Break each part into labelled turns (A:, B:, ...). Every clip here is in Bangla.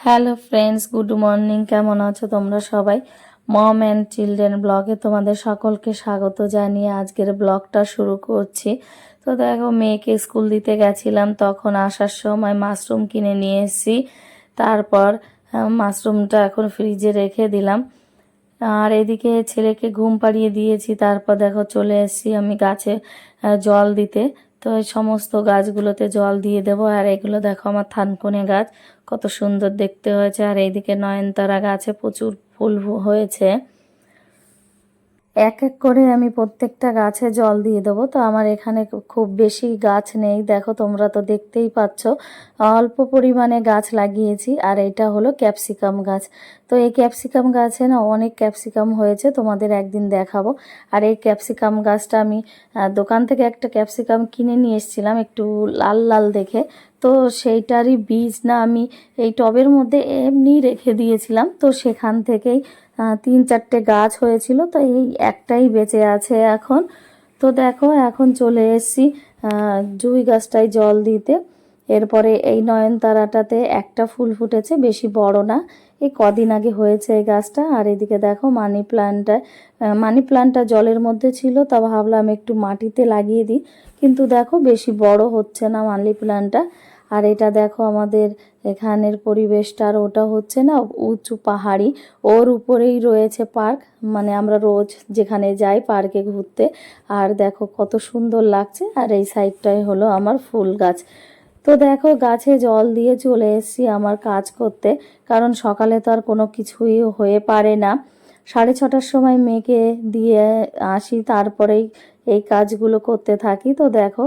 A: Hello friends, good morning. কেমন আছো তোমরা সবাই? মম অ্যান্ড চিলড্রেন ব্লগে তোমাদের সকলকে স্বাগত জানিয়ে আজকের ব্লগটা শুরু করছি। তো দেখো, মেয়েকে স্কুল দিতে গেছিলাম, তখন আসার সময় মাশরুম কিনে নিয়ে এসেছি। তারপর মাশরুমটা এখন ফ্রিজে রেখে দিলাম। আর এদিকে ছেলেকে ঘুম পাড়িয়ে দিয়েছি। তারপর দেখো চলে এসেছি আমি গাছে জল দিতে। তো এই সমস্ত গাছগুলোতে জল দিয়ে দেবো। আর এগুলো দেখো আমার থানকুনি গাছ, কত সুন্দর দেখতে হয়েছে। আর এইদিকে নয়নতারা গাছে প্রচুর ফুল হয়েছে। এক এক করে আমি প্রত্যেকটা গাছে জল দিয়ে দেবো। তো আমার এখানে খুব বেশি গাছ নেই, দেখো তোমরা তো দেখতেই পাচ্ছ, অল্প পরিমাণে গাছ লাগিয়েছি। আর এটা হলো ক্যাপসিকাম গাছ। তো এই ক্যাপসিকাম গাছে না অনেক ক্যাপসিকাম হয়েছে, তোমাদের একদিন দেখাবো। আর এই ক্যাপসিকাম গাছটা আমি দোকান থেকে একটা ক্যাপসিকাম কিনে নিয়ে এসেছিলাম, একটু লাল লাল দেখে। তো সেইটারই বীজ না আমি এই টবের মধ্যে এমনি রেখে দিয়েছিলাম। তো সেখান থেকেই 3-4টে গাছ হয়েছিল, তো এই একটাই বেঁচে আছে এখন। তো দেখো এখন চলে এসেছি জুঁই গাছটায় জল দিতে। এরপরে এই নয়নতারাটাতে একটা ফুল ফুটেছে, বেশি বড় না, এই কদিন আগে হয়েছে এই গাছটা। আর এদিকে দেখো মানি প্ল্যান্টটা জলের মধ্যে ছিল, তা ভাবলাম একটু মাটিতে লাগিয়ে দিই, কিন্তু দেখো বেশি বড় হচ্ছে না মানি প্ল্যান্টটা। আর এটা দেখো আমাদের এখানের পরিবেশটা, আর ওটা হচ্ছে না উঁচু পাহাড়ি, ওর উপরেই রয়েছে পার্ক, মানে আমরা রোজ যেখানে যাই পার্কে ঘুরতে। আর দেখো কত সুন্দর লাগছে। আর এই সাইডটাই হলো আমার ফুল গাছ। তো দেখো গাছে জল দিয়ে চলে এসেছি আমার কাজ করতে, কারণ সকালে তো আর কোনো কিছুই হয়ে পারে না। 6:30টার সময় মেয়েকে দিয়ে আসি, তারপরেই এই কাজগুলো করতে থাকি। তো দেখো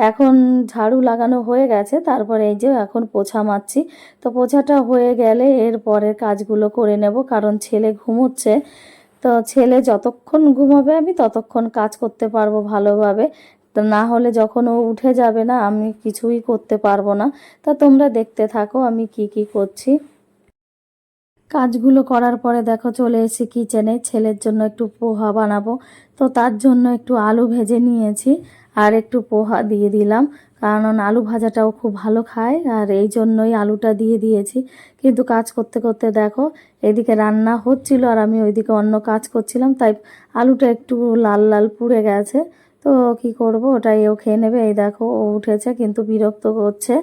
A: এখন ঝাড়ু লাগানো হয়ে গেছে, তারপরে এই যে এখন পোছা মারছি। তো পোছাটা হয়ে গেলে এর পরের কাজগুলো করে নেব, কারণ ছেলে ঘুমোচ্ছে। তো ছেলে যতক্ষণ ঘুমাবে আমি ততক্ষণ কাজ করতে পারবো ভালোভাবে। তো না হলে যখন ও উঠে যাবে না, আমি কিছুই করতে পারবো না। তা তোমরা দেখতে থাকো আমি কি কি করছি। কাজগুলো করার পরে দেখো চলে এসেছি কিচেনে, ছেলের জন্য একটু পোহা বানাবো। তো তার জন্য একটু আলু ভেজে নিয়েছি আর একটু পোহা দিয়ে দিলাম, কারণ আলু ভাজাটাও খুব ভালো খায়, আর এই জন্যই আলুটা দিয়ে দিয়েছি। কিন্তু কাজ করতে করতে দেখো এদিকে রান্না হচ্ছিল আর আমি ওইদিকে অন্য কাজ করছিলাম, তাই আলুটা একটু লাল লাল পুড়ে গেছে। তো কি করব, ওটাই ও খেয়ে নেবে। এই দেখো ও উঠেছে কিন্তু বিরক্ত করছে।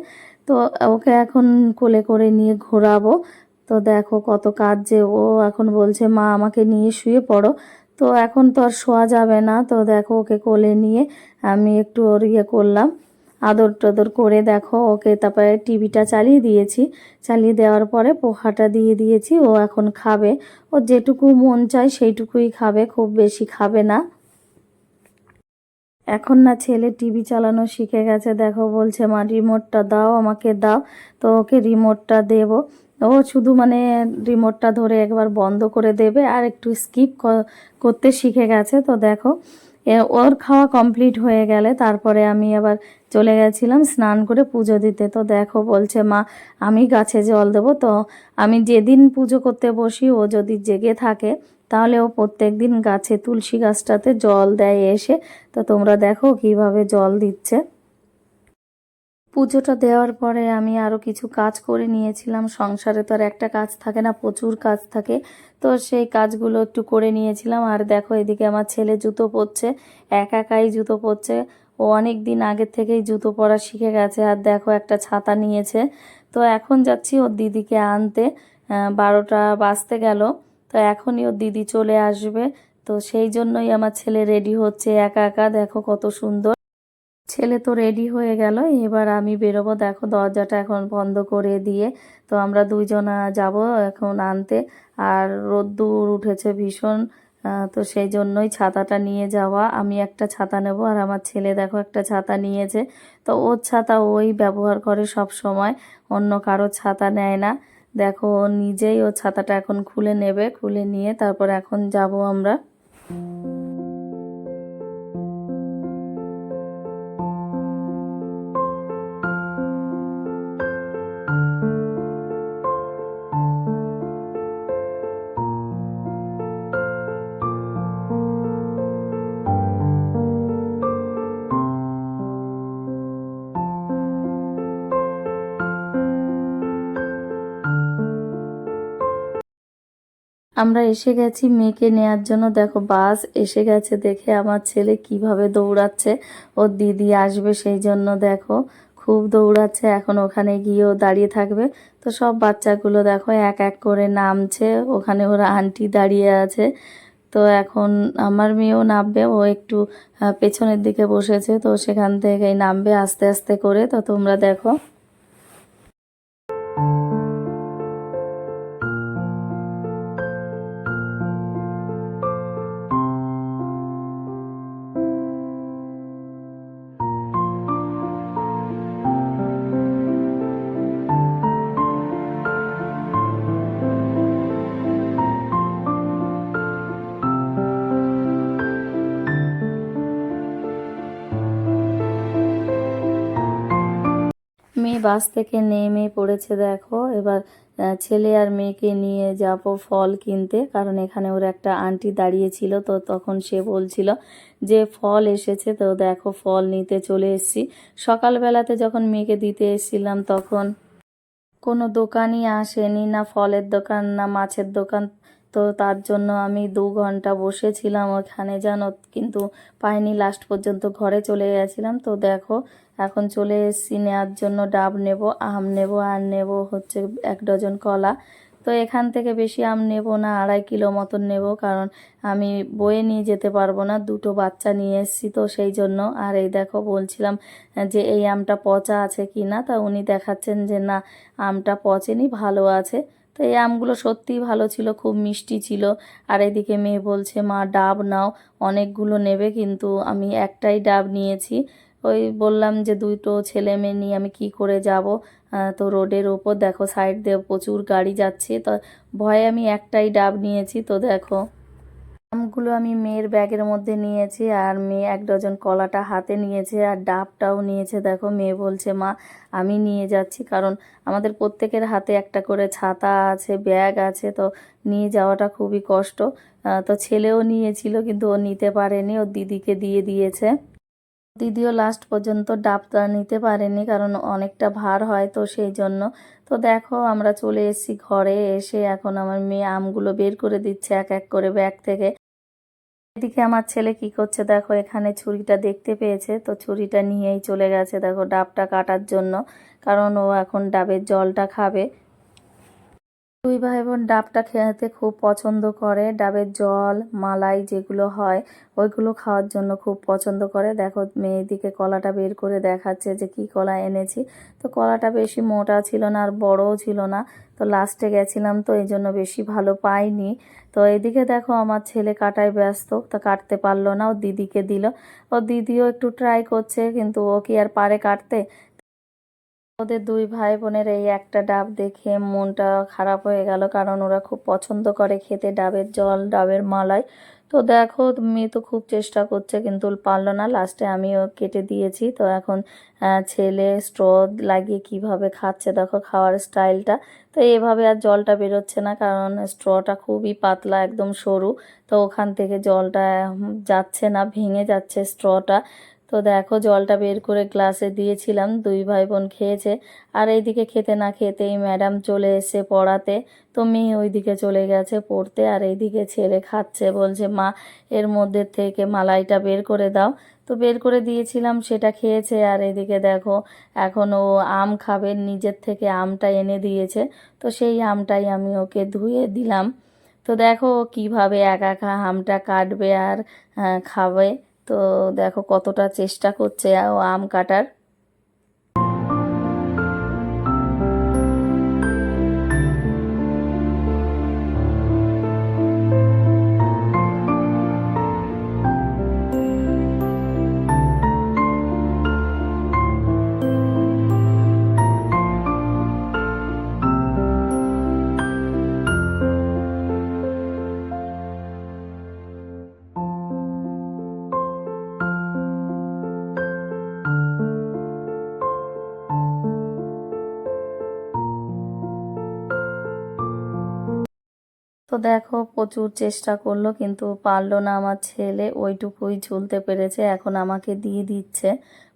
A: তো ওকে এখন কোলে করে নিয়ে ঘোরাবো। তো দেখো কত কাজ যে, ও এখন বলছে মা আমাকে নিয়ে শুয়ে পড়ো। তো এখন তো আর শোয়া যাবে না। তো দেখো ওকে কোলে নিয়ে আমি একটু ওর করলাম, আদর টদর করে দেখো ওকে। তারপরে টিভিটা চালিয়ে দিয়েছি, চালিয়ে দেওয়ার পরে পোহাটা দিয়ে দিয়েছি। ও এখন খাবে, ও যেটুকু মন চায় সেইটুকুই খাবে, খুব বেশি খাবে না। এখন না ছেলে টিভি চালানো শিখে গেছে, দেখো বলছে মা রিমোটটা দাও, আমাকে দাও। তো ওকে রিমোটটা দেব। ও শুধু মানে রিমোটটা ধরে একবার বন্ধ করে দেবে, আর একটু স্কিপ করতে শিখে গেছে। তো দেখো ওর খাওয়া কমপ্লিট হয়ে গেলে তারপরে আমি আবার চলে গেছিলাম স্নান করে পুজো দিতে। তো দেখো বলছে মা আমি গাছে জল দেবো। তো আমি যেদিন পুজো করতে বসি ও যদি জেগে থাকে, তাহলে ও প্রত্যেক দিন গাছে তুলসী গাছটাতে জল দেয় এসে। তো তোমরা দেখো কিভাবে জল দিচ্ছে। পুজোটা দেওয়ার পরে আমি আরও কিছু কাজ করে নিয়েছিলাম। সংসারে তো আর একটা কাজ থাকে না, প্রচুর কাজ থাকে। তো সেই কাজগুলো একটু করে নিয়েছিলাম। আর দেখো এদিকে আমার ছেলে জুতো পরছে, একাই জুতো পরছে। ও অনেক দিন আগের থেকেই জুতো পরা শিখে গেছে। আর দেখো একটা ছাতা নিয়েছে। তো এখন যাচ্ছি ওর দিদিকে আনতে, 12টা বাজতে গেল। তো এখনই ওর দিদি চলে আসবে। তো সেই জন্যই আমার ছেলে রেডি হচ্ছে একা একা, দেখো কত সুন্দর। ছেলে তো রেডি হয়ে গেল, এবার আমি বেরোবো। দেখো দরজাটা এখন বন্ধ করে দিয়ে তো আমরা দুইজনা যাব এখন আনতে। আর রোদ্দুর উঠেছে ভীষণ, তো সেই জন্যই ছাতাটা নিয়ে যাওয়া। আমি একটা ছাতা নেব, আর আমার ছেলে দেখো একটা ছাতা নিয়েছে। তো ওর ছাতা ওই ব্যবহার করে সব সময়, অন্য কারো ছাতা নেয় না। দেখো ও নিজেই ওর ছাতাটা এখন খুলে নেবে, খুলে নিয়ে তারপর এখন যাব আমরা। আমরা এসে গেছি মেয়েকে নেয়ার জন্য। দেখো বাস এসে গেছে দেখে আমার ছেলে কিভাবে দৌড়াচ্ছে, ওর দিদি আসবে সেই জন্য দেখো খুব দৌড়াচ্ছে। এখন ওখানে গিয়েও দাঁড়িয়ে থাকবে। তো সব বাচ্চাগুলো দেখো এক এক করে নামছে, ওখানে ওরা আন্টি দাঁড়িয়ে আছে। তো এখন আমার মেয়েও নামবে, ও একটু পেছনের দিকে বসেছে, তো সেখান থেকেই নামবে আস্তে আস্তে করে। তো তোমরা দেখো। মেয়ে বাস থেকে নেমে পড়েছে দেখো। এবার ছেলে আর মেয়েকে নিয়ে যাব ফল কিনতে, কারণ এখানে ওর একটা আন্টি দাঁড়িয়ে ছিল। তো তখন সে বলছিল যে ফল এসেছে, তো দেখো ফল নিতে চলে এসেছি। সকালবেলাতে যখন মেয়েকে দিতে এসেছিলাম তখন কোনো দোকানই আসেনি, না ফলের দোকান না মাছের দোকান। তো তার জন্য আমি 2 ঘন্টা বসেছিলাম ওখানে জানো, কিন্তু পাইনি। লাস্ট পর্যন্ত ঘরে চলে গেছিলাম। তো দেখো এখন চলে এসেছি নেওয়ার জন্য। ডাব নেব, আম নেব, আর নেব হচ্ছে 1 ডজন কলা। তো এখান থেকে বেশি আম নেব না, 2.5 কিলো মতন নেব, কারণ আমি বয়ে নিয়ে যেতে পারবো না, 2টো বাচ্চা নিয়ে এসেছি তো সেই জন্য। আর এই দেখো বলছিলাম যে এই আমটা পচা আছে কি না, তা উনি দেখাচ্ছেন যে না, আমটা পচেনি, ভালো আছে। তো এই আমগুলো সত্যিই ভালো ছিল, খুব মিষ্টি ছিল। আর এদিকে মেয়ে বলছে মা ডাব নাও, অনেকগুলো নেবে, কিন্তু আমি একটাই ডাব নিয়েছি। ওই বললাম যে 2টো ছেলে মেয়ে নিয়ে আমি কি করে যাব। তো রোডের ওপর দেখো সাইড দিয়ে প্রচুর গাড়ি যাচ্ছে, তো ভয়ে আমি একটাই ডাব নিয়েছি। তো দেখো আমগুলো আমি মেয়ের ব্যাগের মধ্যে নিয়েছি, আর মেয়ে 1 ডজন কলাটা হাতে নিয়েছে, আর ডাবটাও নিয়েছে। দেখো মেয়ে বলছে মা আমি নিয়ে যাচ্ছি, কারণ আমাদের প্রত্যেকের হাতে একটা করে ছাতা আছে, ব্যাগ আছে, তো নিয়ে যাওয়াটা খুবই কষ্ট। তো ছেলেও নিয়েছিল কিন্তু ও নিতে পারেনি, ওর দিদিকে দিয়ে দিয়েছে। দিদিও লাস্ট পর্যন্ত ডাবটা নিতে পারেনি, কারণ অনেকটা ভার হয় তো সেই জন্য। তো দেখো আমরা চলে এসেছি ঘরে। এসে এখন আমার মেয়ে আমগুলো বের করে দিচ্ছে এক এক করে ব্যাগ থেকে। এদিকে আমার ছেলে কি করছে দেখো, এখানে ছুরিটা দেখতে পেয়েছে, তো ছুরিটা নিয়েই চলে গেছে দেখো ডাবটা কাটার জন্য, কারণ ও এখন ডাবের জলটা খাবে। 2 ভাই বোন ডাবটা খেতে খুব পছন্দ করে, ডাবের জল মালাই যেগুলো হয় ওইগুলো খাওয়ার জন্য খুব পছন্দ করে। দেখো মেয়ের দিকে কলাটা বের করে দেখাচ্ছে যে কি কলা এনেছি। তো কলাটা বেশি মোটা ছিল না আর বড়ও ছিল না, তো লাস্টে গেছিলাম তো এই জন্য বেশি ভালো পাইনি। তো এদিকে দেখো আমার ছেলে কাটায় ব্যস্ত, তা কাটতে পারলো না, ও দিদিকে দিল। ও দিদিও একটু ট্রাই করছে, কিন্তু ও কি আর পারে কাটতে। ওদের 2 ভাই বোনের এই একটা ডাব দেখে মনটা খারাপ হয়ে গেল, কারণ ওরা খুব পছন্দ করে খেতে ডাবের জল ডাবের মালাই। তো দেখো মেয়ে তো খুব চেষ্টা করছে কিন্তু পারলো না, লাস্টে আমিও কেটে দিয়েছি। তো এখন ছেলে স্ট্র লাগিয়ে কিভাবে খাচ্ছে দেখো খাওয়ার স্টাইলটা। তো এভাবে আর জলটা বেরোচ্ছে না, কারণ স্ট্রটা খুবই পাতলা একদম সরু, তো ওখান থেকে জলটা যাচ্ছে না, ভেঙে যাচ্ছে স্ট্রটা। তো দেখো জলটা বের করে গ্লাসে দিয়েছিলাম, 2 ভাই বোন খেয়েছে। আর এইদিকে খেতে না খেতেই ম্যাডাম চলে এসে পড়াতে, তো মেয়ে ওইদিকে চলে গেছে পড়তে, আর এইদিকে ছেলে খাচ্ছে, বলছে মা এর মধ্যে থেকে মালাইটা বের করে দাও। তো বের করে দিয়েছিলাম, সেটা খেয়েছে। আর এদিকে দেখো এখন ও আম খাবে, নিজের থেকে আমটা এনে দিয়েছে, তো সেই আমটাই আমি ওকে ধুয়ে দিলাম। তো দেখো ও কিভাবে একা একা আমটা কাটবে আর খাবে। তো দেখো কতটা চেষ্টা করছে ও আম কাটার। তো দেখো প্রচুর চেষ্টা করলো কিন্তু পারলো না আমার ছেলে, ওইটুকুই ঝুলতে পেরেছে। এখন আমাকে দিয়ে দিচ্ছে,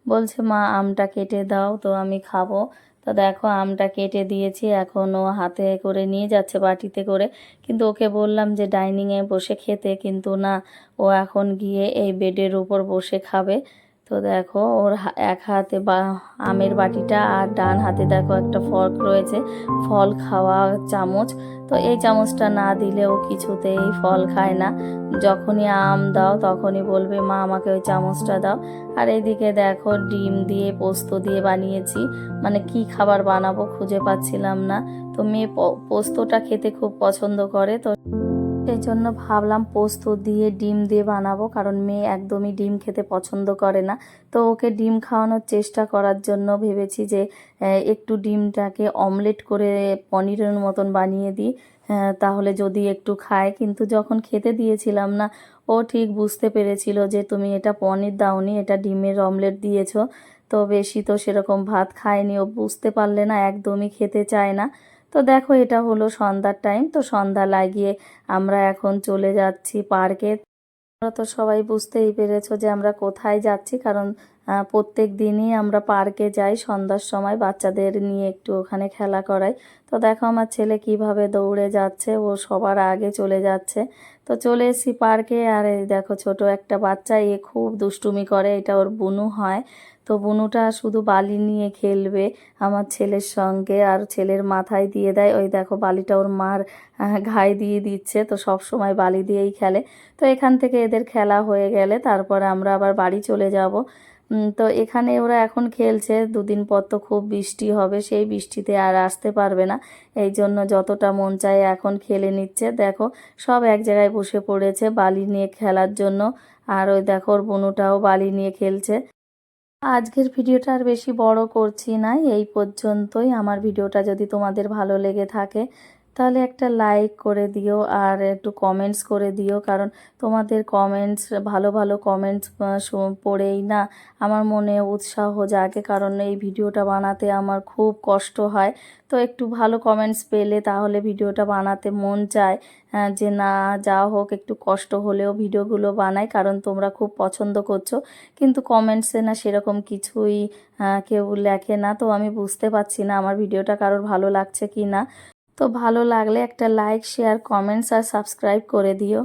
A: বলছে মা আমটা কেটে দাও তো আমি খাবো। তো দেখো আমটা কেটে দিয়েছি, এখন ও হাতে করে নিয়ে যাচ্ছে বাটিতে করে, কিন্তু ওকে বললাম যে ডাইনিংয়ে বসে খেতে, কিন্তু না, ও এখন গিয়ে এই বেডের উপর বসে খাবে। তো দেখো ওর এক হাতে আমের বাটিটা আর ডান হাতে দেখো একটা ফর্ক রয়েছে, ফল খাওয়া চামচ। তো এই চামচটা না দিলে ও কিছুতেই ফল খায় না। যখনই আম দাও তখনই বলবে মা আমাকে ওই চামচটা দাও। আর এদিকে দেখো ডিম দিয়ে পোস্ত দিয়ে বানিয়েছি, মানে কি খাবার বানাবো খুঁজে পাচ্ছিলাম না। তো মেয়ে পোস্তটা খেতে খুব পছন্দ করে, তো সেই জন্য ভাবলাম পোস্ত দিয়ে ডিম দিয়ে বানাবো, কারণ মেয়ে একদমই ডিম খেতে পছন্দ করে না। তো ওকে ডিম খাওয়ানোর চেষ্টা করার জন্য ভেবেছি যে একটু ডিমটাকে অমলেট করে পনিরের মতন বানিয়ে দিই, তাহলে যদি একটু খায়। কিন্তু যখন খেতে দিয়েছিলাম না, ও ঠিক বুঝতে পেরেছিল যে তুমি এটা পনির দাওনি, এটা ডিমের অমলেট দিয়েছো। তো বেশি তো সেরকম ভাত খায়নি, ও বুঝতে পারলে না, একদমই খেতে চায় না। তো দেখো এটা হলো সন্ধ্যার টাইম, তো সন্ধ্যা লাগিয়ে আমরা এখন চলে যাচ্ছি পার্কে। তোমরা তো সবাই বুঝতেই পেরেছো যে আমরা কোথায় যাচ্ছি, কারণ প্রত্যেক দিনই আমরা পার্কে যাই সন্ধ্যার সময়, বাচ্চাদের নিয়ে একটু ওখানে খেলা করাই। তো দেখো আমার ছেলে কিভাবে দৌড়ে যাচ্ছে, ও সবার আগে চলে যাচ্ছে। তো চলে এসেছি পার্কে, আর এই দেখো ছোট একটা বাচ্চা, এ খুব দুষ্টুমি করে, এটা ওর বুনু হয়। তো বুনুটা শুধু বালি নিয়ে খেলবে আমার ছেলের সঙ্গে, আর ছেলের মাথায় দিয়ে দেয়। ওই দেখো বালিটা ওর মার ঘায়ে দিয়ে দিচ্ছে, তো সব সময় বালি দিয়েই খেলে। তো এখান থেকে এদের খেলা হয়ে গেলে তারপরে আমরা আবার বাড়ি চলে যাব। তো এখানে ওরা এখন খেলছে, দুদিন পর তো খুব বৃষ্টি হবে, সেই বৃষ্টিতে আর আসতে পারবে না। এই জন্য যতটা মন চায় এখন খেলে নিচ্ছে। দেখো সব এক জায়গায় বসে পড়েছে বালি নিয়ে খেলার জন্য, আর ওই দেখো ওর বোনুটাও বালি নিয়ে খেলছে। আজকের ভিডিওটা আর বেশি বড় করছি না, এই পর্যন্তই। আমার ভিডিওটা যদি তোমাদের ভালো লেগে থাকে তাহলে একটা লাইক করে দিও আর একটু কমেন্টস করে দিও, কারণ তোমাদের কমেন্টস, ভালো ভালো কমেন্টস পড়েই না আমার মনে উৎসাহ জাগে, কারণ এই ভিডিওটা বানাতে আমার খুব কষ্ট হয়। তো একটু ভালো কমেন্টস পেলে তাহলে ভিডিওটা বানাতে মন চায়, যে না যা হোক একটু কষ্ট হলেও ভিডিওগুলো বানাই, কারণ তোমরা খুব পছন্দ করছো। কিন্তু কমেন্টসে না সেরকম কিছুই কেউ লেখে না, তো আমি বুঝতে পারছি না আমার ভিডিওটা কারোর ভালো লাগছে কি না। তো ভালো লাগলে একটা লাইক, শেয়ার, কমেন্টস আর সাবস্ক্রাইব করে দিও।